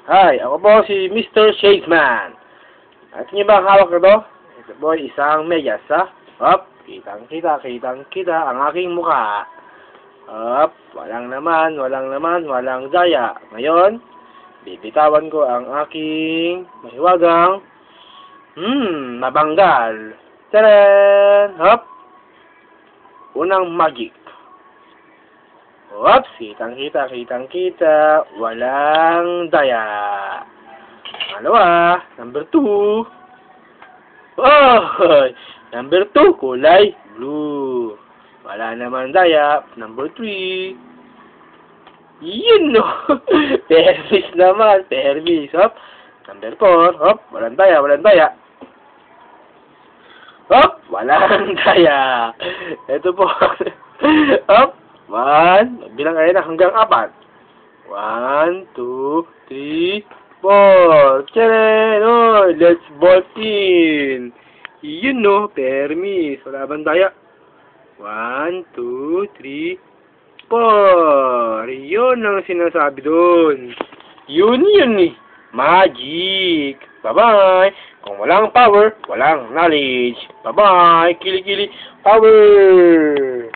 Hi, ako po si Mr. Shadesman. At niyo ba ang hawak na to? Ito po ay isang medyas, ha? Hop, kitang-kita ang aking mukha. Hop, walang daya. Ngayon, bibitawan ko ang aking mahiwagang, mabanggal. Taran! Hop! Unang magic. Oops, kitang-kita, walang daya. Pangalawa, number 2. Oh, number 2, kulay blue. Wala naman daya. Number 3. Yun, no. Permis naman, permis. Hop. Number 4, hop, walang daya. Hop, walang daya. Ito po. Hop. 1, bilang kayo na hanggang 4. 1, 2, 3, 4. Tcharan! Oh, let's ball in. Yun, no, permis. Wala bang daya? 1, 2, 3, 4. Yun ang sinasabi doon. Yun eh. Magic. Bye-bye. Kung walang power, walang knowledge. Bye-bye. Kili-kili power.